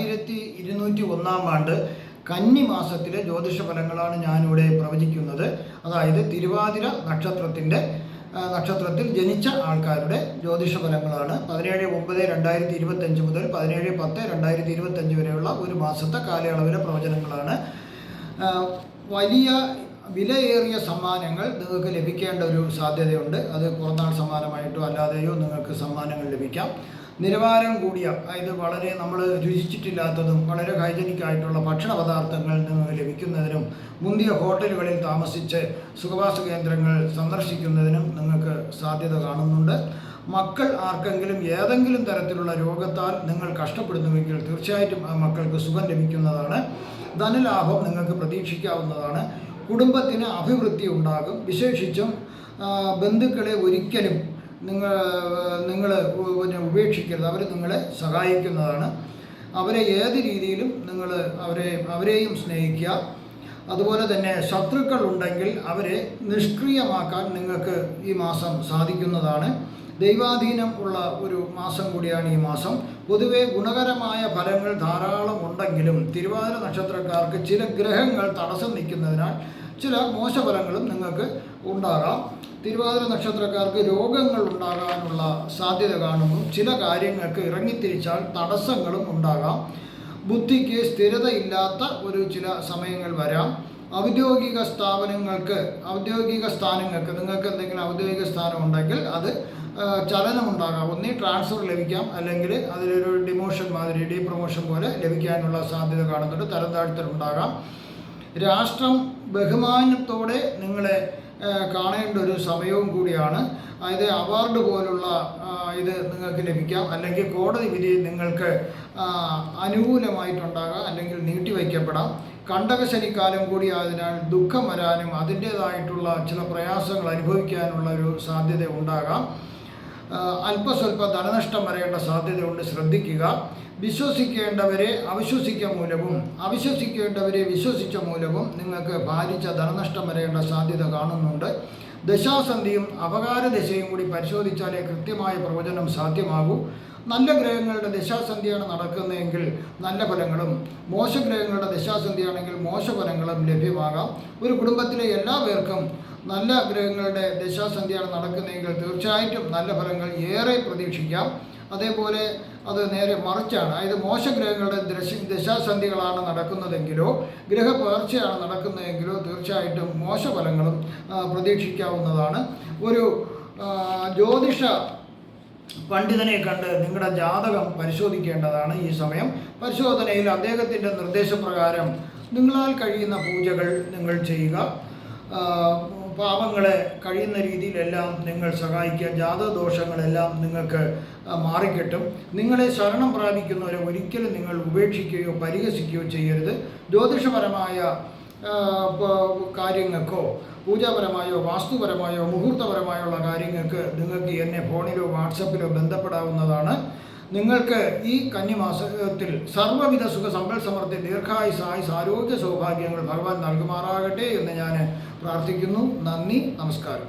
2201 ആണ്ട് കന്നി മാസത്തിലെ ജ്യോതിഷ ഫലങ്ങളാണ് ഞാനിവിടെ പ്രവചിക്കുന്നത്. അതായത് തിരുവാതിര നക്ഷത്രത്തിൽ ജനിച്ച ആൾക്കാരുടെ ജ്യോതിഷ ഫലങ്ങളാണ്. 17/9/2025 മുതൽ 17/10/2025 വരെയുള്ള ഒരു മാസത്തെ കാലയളവിലെ പ്രവചനങ്ങളാണ്. വലിയ വിലയേറിയ സമ്മാനങ്ങൾ നിങ്ങൾക്ക് ലഭിക്കേണ്ട ഒരു സാധ്യതയുണ്ട്. അത് പിറന്നാൾ സമ്മാനമായിട്ടോ അല്ലാതെയോ നിങ്ങൾക്ക് സമ്മാനങ്ങൾ ലഭിക്കാം. നിലവാരം കൂടിയ, അതായത് വളരെ നമ്മൾ രുചിച്ചിട്ടില്ലാത്തതും വളരെ ഹൈജനിക് ആയിട്ടുള്ള ഭക്ഷണ പദാർത്ഥങ്ങൾ നിങ്ങൾക്ക് ലഭിക്കുന്നതിനും മുന്തിയ ഹോട്ടലുകളിൽ താമസിച്ച് സുഖവാസ കേന്ദ്രങ്ങൾ സന്ദർശിക്കുന്നതിനും നിങ്ങൾക്ക് സാധ്യത കാണുന്നുണ്ട്. മക്കൾ ആർക്കെങ്കിലും ഏതെങ്കിലും തരത്തിലുള്ള രോഗത്താൽ നിങ്ങൾ കഷ്ടപ്പെടുന്നുവെങ്കിൽ തീർച്ചയായിട്ടും ആ മക്കൾക്ക് സുഖം ലഭിക്കുന്നതാണ്. ധനലാഭം നിങ്ങൾക്ക് പ്രതീക്ഷിക്കാവുന്നതാണ്. കുടുംബത്തിന് അഭിവൃദ്ധി ഉണ്ടാകും. വിശേഷിച്ചും ബന്ധുക്കളെ ഒരിക്കലും നിങ്ങൾ ഉപേക്ഷിക്കരുത്. അവർ നിങ്ങളെ സഹായിക്കുന്നതാണ്. അവരെ ഏത് രീതിയിലും നിങ്ങൾ അവരെയും സ്നേഹിക്കുക. അതുപോലെ തന്നെ ശത്രുക്കൾ ഉണ്ടെങ്കിൽ അവരെ നിഷ്ക്രിയമാക്കാൻ നിങ്ങൾക്ക് ഈ മാസം സാധിക്കുന്നതാണ്. ദൈവാധീനം ഉള്ള ഒരു മാസം കൂടിയാണ് ഈ മാസം. പൊതുവെ ഗുണകരമായ ഫലങ്ങൾ ധാരാളം ഉണ്ടെങ്കിലും തിരുവാതിര നക്ഷത്രക്കാർക്ക് ചില ഗ്രഹങ്ങൾ തടസ്സം നിൽക്കുന്നതിനാൽ ചില മോശഫലങ്ങളും നിങ്ങൾക്ക് ഉണ്ടാകാം. തിരുവാതിര നക്ഷത്രക്കാർക്ക് രോഗങ്ങൾ ഉണ്ടാകാനുള്ള സാധ്യത കാണുന്നു. ചില കാര്യങ്ങൾക്ക് ഇറങ്ങിത്തിരിച്ചാൽ തടസ്സങ്ങളും ഉണ്ടാകാം. ബുദ്ധിക്ക് സ്ഥിരതയില്ലാത്ത ചില സമയങ്ങൾ വരാം. ഔദ്യോഗിക സ്ഥാനങ്ങൾക്ക് നിങ്ങൾക്ക് എന്തെങ്കിലും ഔദ്യോഗിക സ്ഥാനം ഉണ്ടെങ്കിൽ അത് ചലനമുണ്ടാകാം. ഒന്നീ ട്രാൻസ്ഫർ ലഭിക്കാം, അല്ലെങ്കിൽ അതിലൊരു ഡിമോഷൻ മാതിരി ഡീപ്രമോഷൻ പോലെ ലഭിക്കാനുള്ള സാധ്യത കാണുന്നുണ്ട്. തരം താഴ്ത്തലുണ്ടാകാം. രാഷ്ട്രം ബഹുമാനത്തോടെ നിങ്ങളെ കാണേണ്ട ഒരു സമയവും കൂടിയാണ്. അതായത് അവാർഡ് പോലുള്ള ഇത് നിങ്ങൾക്ക് ലഭിക്കാം, അല്ലെങ്കിൽ കോടതി വിധി നിങ്ങൾക്ക് അനുകൂലമായിട്ടുണ്ടാകാം, അല്ലെങ്കിൽ നീട്ടിവയ്ക്കപ്പെടാം. കണ്ടകശനിക്കാലം കൂടി ആയതിനാൽ ദുഃഖം വരാനും അതിൻ്റേതായിട്ടുള്ള ചില പ്രയാസങ്ങൾ അനുഭവിക്കാനുള്ള ഒരു സാധ്യത ഉണ്ടാകാം. അല്പസ്വല്പം ധനനഷ്ടം വരേണ്ട സാധ്യതയുണ്ട്, ശ്രദ്ധിക്കുക. വിശ്വസിക്കേണ്ടവരെ അവിശ്വസിക്ക മൂലവും അവിശ്വസിക്കേണ്ടവരെ വിശ്വസിച്ച മൂലവും നിങ്ങൾക്ക് ഭാരിച്ച ധനനഷ്ടം വരേണ്ട സാധ്യത കാണുന്നുണ്ട്. ദശാസന്ധിയും അപകാരദശയും കൂടി പരിശോധിച്ചാലേ കൃത്യമായ പ്രവചനം സാധ്യമാകൂ. നല്ല ഗ്രഹങ്ങളുടെ ദശാസന്ധിയാണ് നടക്കുന്നതെങ്കിൽ നല്ല ഫലങ്ങളും, മോശഗ്രഹങ്ങളുടെ ദശാസന്ധിയാണെങ്കിൽ മോശഫലങ്ങളും ലഭ്യമാകാം. ഒരു കുടുംബത്തിലെ എല്ലാ പേർക്കും നല്ല ഗ്രഹങ്ങളുടെ ദശാസന്ധിയാണ് നടക്കുന്നതെങ്കിൽ തീർച്ചയായിട്ടും നല്ല ഫലങ്ങൾ ഏറെ പ്രതീക്ഷിക്കാം. അതേപോലെ അത് നേരെ മറിച്ചാണ്, അതായത് മോശഗ്രഹങ്ങളുടെ ദശാസന്ധികളാണ് നടക്കുന്നതെങ്കിലോ ഗ്രഹപ്പകർച്ചയാണ് നടക്കുന്നതെങ്കിലോ തീർച്ചയായിട്ടും മോശഫലങ്ങളും പ്രതീക്ഷിക്കാവുന്നതാണ്. ഒരു ജ്യോതിഷ പണ്ഡിതനെ കണ്ട് നിങ്ങളുടെ ജാതകം പരിശോധിക്കേണ്ടതാണ് ഈ സമയം. പരിശോധനയിൽ അദ്ദേഹത്തിൻ്റെ നിർദ്ദേശപ്രകാരം നിങ്ങളാൽ കഴിയുന്ന പൂജകൾ നിങ്ങൾ ചെയ്യുക. പാപങ്ങളെ കഴിയുന്ന രീതിയിലെല്ലാം നിങ്ങൾ സഹായിക്കുക. ജാതകദോഷങ്ങളെല്ലാം നിങ്ങൾക്ക് മാറിക്കിട്ടും. നിങ്ങളെ ശരണം പ്രാപിക്കുന്നവരെ ഒരിക്കലും നിങ്ങൾ ഉപേക്ഷിക്കുകയോ പരിഹസിക്കുകയോ ചെയ്യരുത്. ജ്യോതിഷപരമായ കാര്യങ്ങൾക്കോ പൂജാപരമായോ വാസ്തുപരമായോ മുഹൂർത്തപരമായുള്ള കാര്യങ്ങൾക്ക് നിങ്ങൾക്ക് എന്നെ ഫോണിലോ വാട്സപ്പിലോ ബന്ധപ്പെടാവുന്നതാണ്. നിങ്ങൾക്ക് ഈ കന്നിമാസത്തിൽ സർവ്വവിധ സുഖ സമ്പൽ സമൃദ്ധി ദീർഘായുസ് ആരോഗ്യ സൗഭാഗ്യങ്ങൾ ഭഗവാൻ നൽകുമാറാകട്ടെ എന്ന് ഞാൻ പ്രാർത്ഥിക്കുന്നു. നന്ദി, നമസ്കാരം.